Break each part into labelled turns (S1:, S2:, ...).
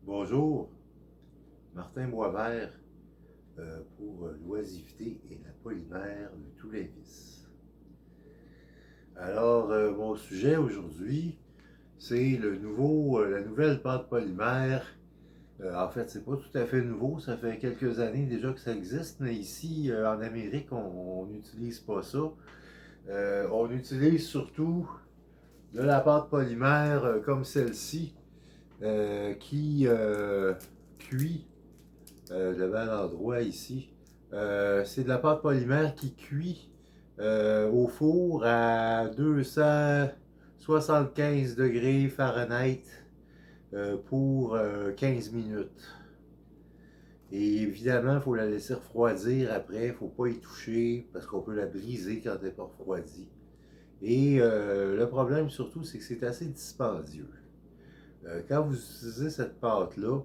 S1: Bonjour, Martin Boisvert pour l'oisiveté et la polymère de tous les vices. Alors, mon sujet aujourd'hui, c'est la nouvelle pâte polymère. En fait, c'est pas tout à fait nouveau, ça fait quelques années déjà que ça existe, mais ici, en Amérique, on n'utilise pas ça. On utilise surtout de la pâte polymère comme celle-ci, qui cuit devant l'endroit ici. C'est de la pâte polymère qui cuit au four à 275 degrés Fahrenheit pour 15 minutes. Et évidemment, il faut la laisser refroidir après. Il ne faut pas y toucher parce qu'on peut la briser quand elle n'est pas refroidie. Et le problème surtout, c'est que c'est assez dispendieux. Quand vous utilisez cette pâte-là,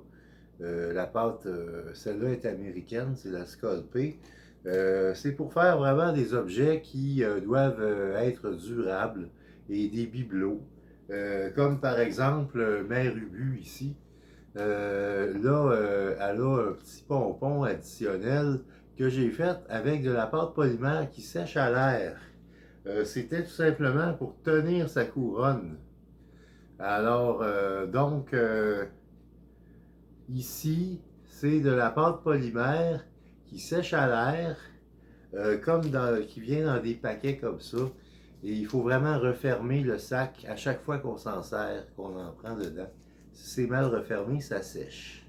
S1: la pâte, celle-là est américaine, c'est la Sculpey. C'est pour faire vraiment des objets qui doivent être durables et des bibelots. Comme par exemple Mère Ubu ici. Là, elle a un petit pompon additionnel que j'ai fait avec de la pâte polymère qui sèche à l'air. C'était tout simplement pour tenir sa couronne. Alors, ici, c'est de la pâte polymère qui sèche à l'air, qui vient dans des paquets comme ça. Et il faut vraiment refermer le sac à chaque fois qu'on s'en sert, qu'on en prend dedans. Si c'est mal refermé, ça sèche.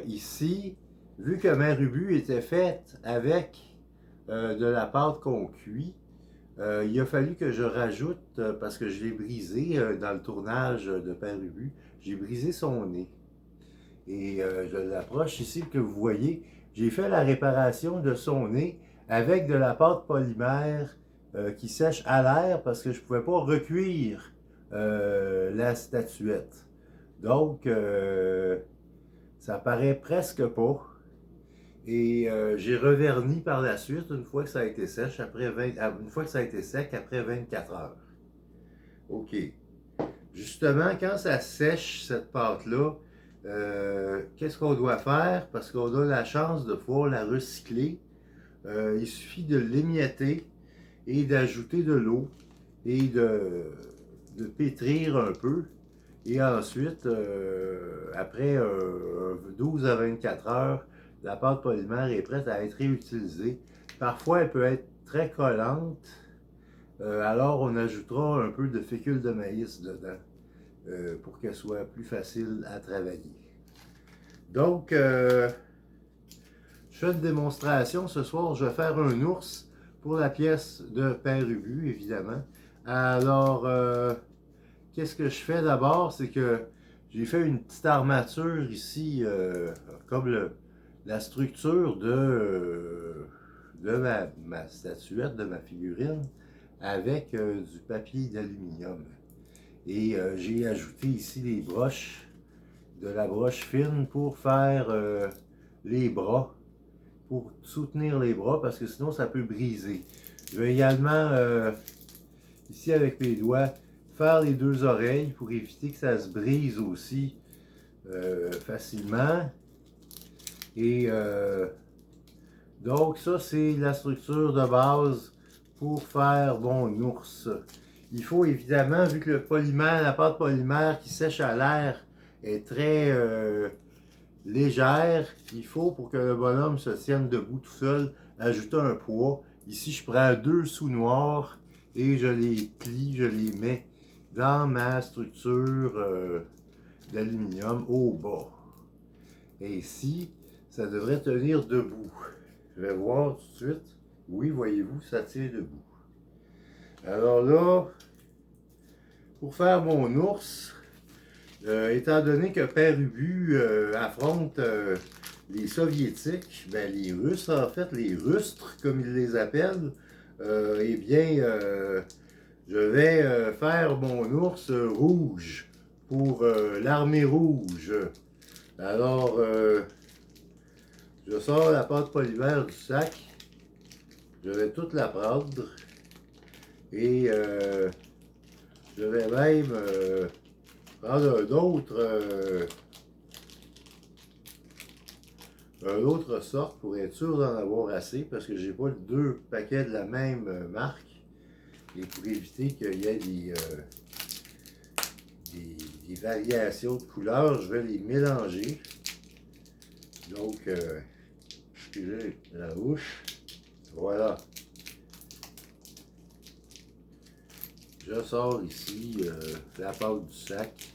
S1: Ici, vu que ma rubu était faite avec de la pâte qu'on cuit, il a fallu que je rajoute, parce que je l'ai brisé dans le tournage de Père Ubu, j'ai brisé son nez. Et je l'approche ici que vous voyez, j'ai fait la réparation de son nez avec de la pâte polymère qui sèche à l'air parce que je ne pouvais pas recuire la statuette. Donc, ça paraît presque pas. Et j'ai reverni par la suite une fois que ça a été sec une fois que ça a été sec après 24 heures. OK. Justement, quand ça sèche, cette pâte-là, qu'est-ce qu'on doit faire? Parce qu'on a la chance de pouvoir la recycler. Il suffit de l'émietter et d'ajouter de l'eau et de pétrir un peu. Et ensuite, après 12 à 24 heures, la pâte polymère est prête à être réutilisée. Parfois, elle peut être très collante. Alors, on ajoutera un peu de fécule de maïs dedans pour qu'elle soit plus facile à travailler. Donc, je fais une démonstration ce soir. Je vais faire un ours pour la pièce de Père Ubu, évidemment. Alors, qu'est-ce que je fais d'abord? C'est que j'ai fait une petite armature ici, comme la structure de ma statuette, de ma figurine, avec du papier d'aluminium. Et j'ai ajouté ici des broches, de la broche fine pour faire les bras, pour soutenir les bras, parce que sinon ça peut briser. Je vais également, ici avec mes doigts, faire les deux oreilles pour éviter que ça se brise aussi facilement. Et donc ça, c'est la structure de base pour faire mon ours. Il faut évidemment, vu que le polymère, la pâte polymère qui sèche à l'air est très légère, il faut, pour que le bonhomme se tienne debout tout seul, ajouter un poids. Ici, je prends 2 sous noirs et je les plie, je les mets dans ma structure d'aluminium au bas. Et ici, ça devrait tenir debout. Je vais voir tout de suite. Oui, voyez-vous, ça tient debout. Alors là, pour faire mon ours, étant donné que Père Ubu affronte les Soviétiques, ben les Russes en fait, les Rustres comme ils les appellent, eh bien, je vais faire mon ours rouge pour l'armée rouge. Alors, je sors la pâte polymère du sac, je vais toute la prendre et je vais même prendre un autre sorte pour être sûr d'en avoir assez parce que j'ai pas deux paquets de la même marque et pour éviter qu'il y ait des variations de couleurs, je vais les mélanger. Donc, excusez la bouche. Voilà. Je sors ici la pâte du sac.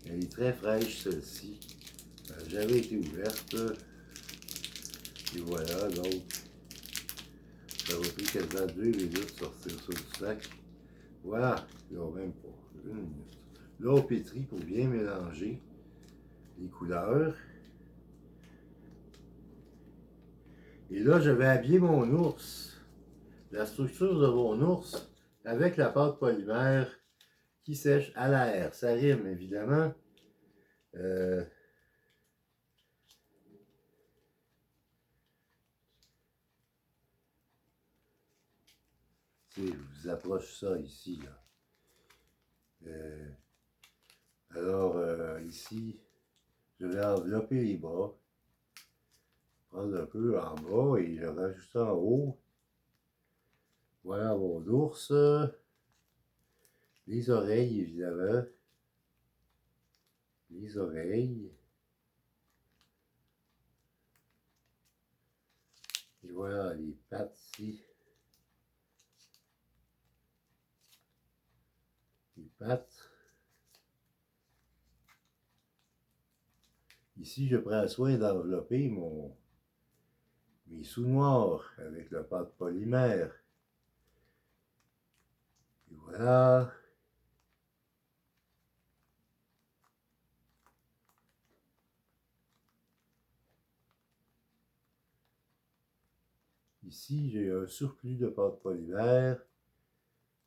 S1: Elle est très fraîche celle-ci. Elle n'a jamais été ouverte. Et voilà, donc ça va pris quasiment 2 minutes de sortir ça du sac. Voilà, non, même pas. 1 minute. Là, on pétrit pour bien mélanger les couleurs. Et là, je vais habiller mon ours. La structure de mon ours avec la pâte polymère qui sèche à l'air. Ça rime, évidemment. Je vous approche ça ici, là. Alors, ici, je vais envelopper les bras, prendre un peu en bas et je rajoute ça en haut. Voilà mon ours. Les oreilles, évidemment. Les oreilles. Et voilà les pattes ici. Les pattes. Ici, je prends soin d'envelopper mes sous-noirs avec la pâte polymère. Et voilà. Ici, j'ai un surplus de pâte polymère.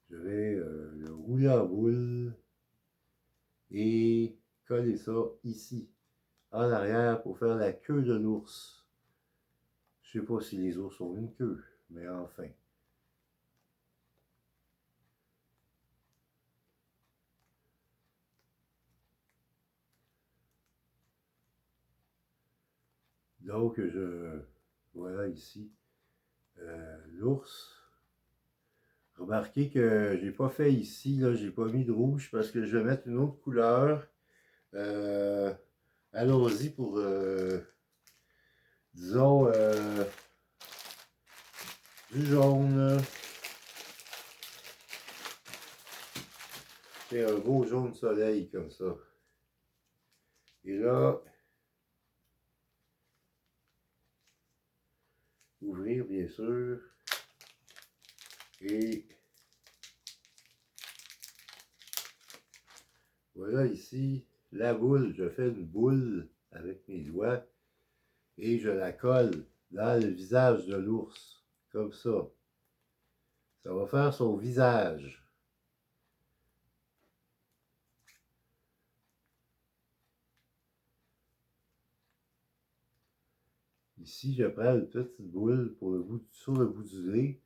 S1: Je vais le rouler en boule et coller ça ici, en arrière, pour faire la queue de l'ours. Je ne sais pas si les ours ont une queue, mais enfin. Donc, voilà ici l'ours. Remarquez que j'ai pas fait ici, là, j'ai pas mis de rouge parce que je vais mettre une autre couleur. Allons-y pour, disons, du jaune. C'est un beau jaune soleil comme ça. Et là, ouvrir bien sûr. Et voilà ici la boule. Je fais une boule avec mes doigts et je la colle dans le visage de l'ours. Comme ça. Ça va faire son visage. Ici, je prends une petite boule pour sur le bout du nez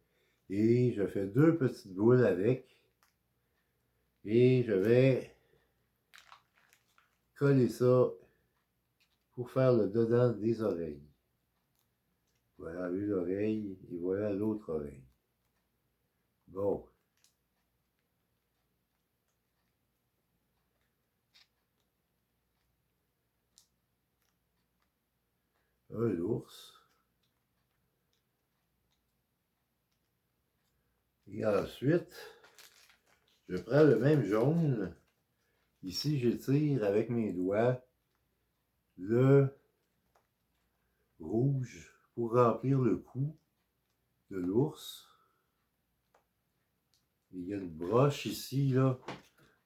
S1: et je fais deux petites boules avec et je vais coller ça pour faire le dedans des oreilles. Voilà une oreille et voilà l'autre oreille. Bon. Un ours. Et ensuite, je prends le même jaune. Ici, j'étire avec mes doigts le rouge pour remplir le cou de l'ours. Il y a une broche ici, là.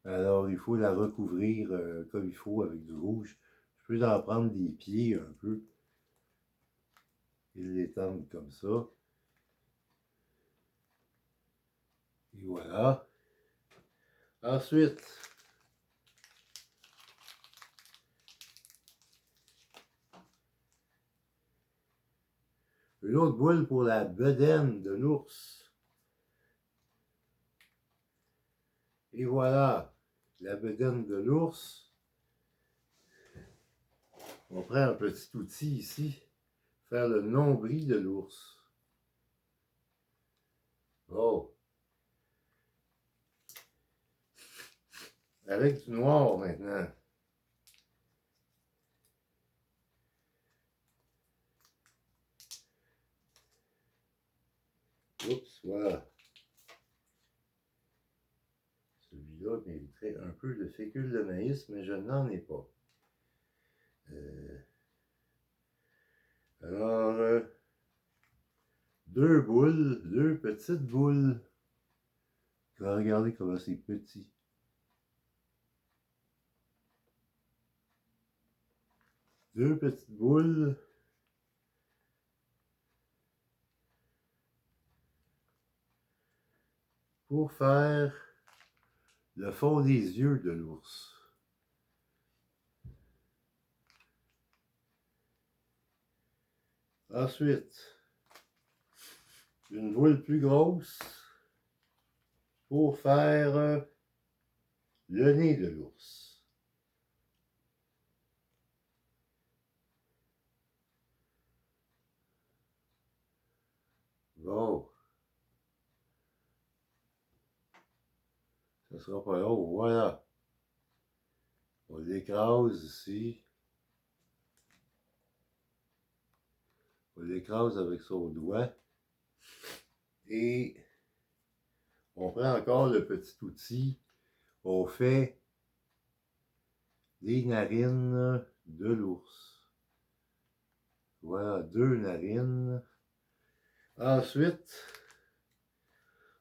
S1: Alors, il faut la recouvrir comme il faut avec du rouge. Je peux en prendre des pieds un peu et l'étendre comme ça. Et voilà. Ensuite, une autre boule pour la bedaine de l'ours. Et voilà. la bedaine de l'ours. On prend un petit outil ici, faire le nombril de l'ours. Oh! Avec du noir maintenant. Oups, voilà. Celui-là mériterait un peu de fécule de maïs, mais je n'en ai pas. Alors, deux boules, deux petites boules. Regardez comment c'est petit. Deux petites boules. Pour faire le fond des yeux de l'ours. Ensuite, une boule plus grosse pour faire le nez de l'ours. Bon. Ça sera pas long, voilà. On l'écrase ici. On l'écrase avec son doigt. Et on prend encore le petit outil. On fait les narines de l'ours. Voilà, deux narines. Ensuite,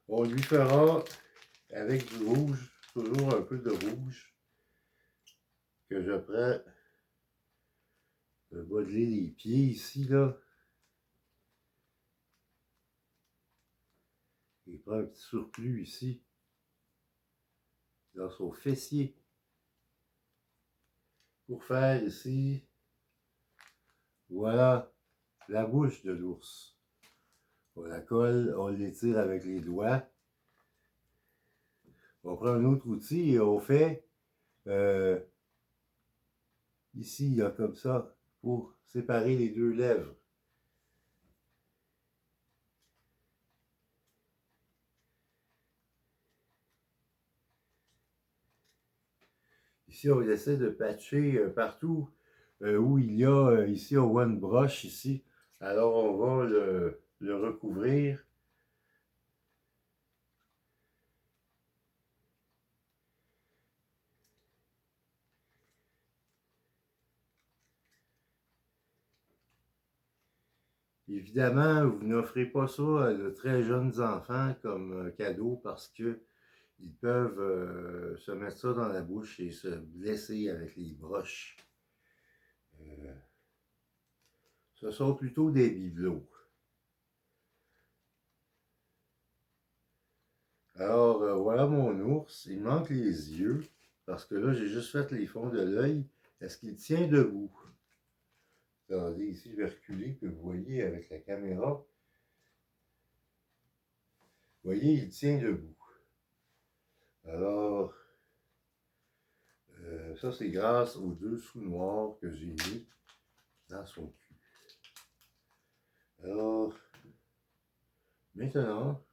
S1: on lui fera avec du rouge, toujours un peu de rouge, que je prends le modeler les pieds ici, là. Il prend un petit surplus ici, dans son fessier, pour faire ici, voilà, la bouche de l'ours. On la colle, on l'étire avec les doigts. On prend un autre outil et on fait ici, là, comme ça, pour séparer les deux lèvres. Ici, on essaie de patcher partout où il y a, ici, on voit une broche ici. Alors, on va le recouvrir. Évidemment, vous n'offrez pas ça à de très jeunes enfants comme cadeau parce que ils peuvent se mettre ça dans la bouche et se blesser avec les broches. Ce sont plutôt des bibelots. Alors, voilà mon ours. Il manque les yeux parce que là, j'ai juste fait les fonds de l'œil. Est-ce qu'il tient debout? Attendez, ici, je vais reculer, que vous voyez avec la caméra. Vous voyez, il tient debout. Alors, ça, c'est grâce aux deux sous noirs que j'ai mis dans son cul. Alors, maintenant,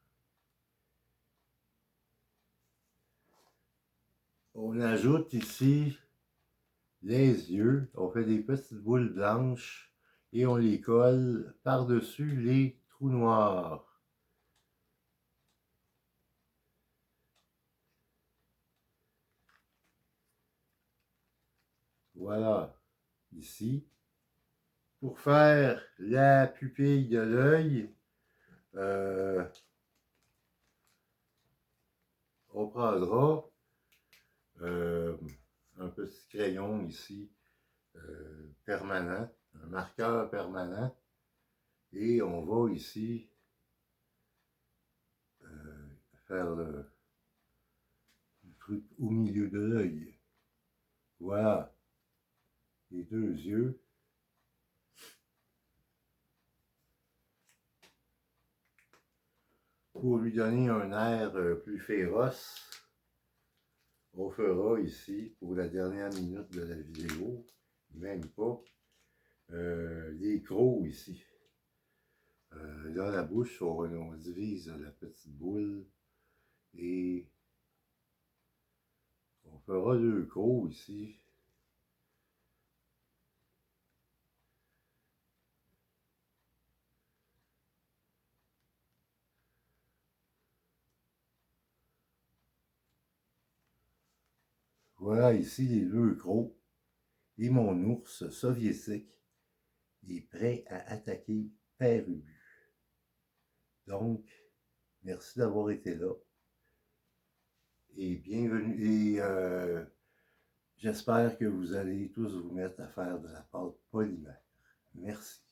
S1: on ajoute ici les yeux. On fait des petites boules blanches et on les colle par-dessus les trous noirs. Voilà, ici. Pour faire la pupille de l'œil, on prendra un petit crayon ici, permanent, un marqueur permanent, et on va ici faire le truc au milieu de l'œil. Voilà, les deux yeux. Pour lui donner un air plus féroce, On fera ici, pour la dernière minute de la vidéo, même pas, les crocs ici. Dans la bouche, on divise la petite boule et on fera 2 crocs ici. Voilà ici les 2 crocs et mon ours soviétique est prêt à attaquer Père Ubu. Donc, merci d'avoir été là et bienvenue. Et j'espère que vous allez tous vous mettre à faire de la pâte polymère. Merci.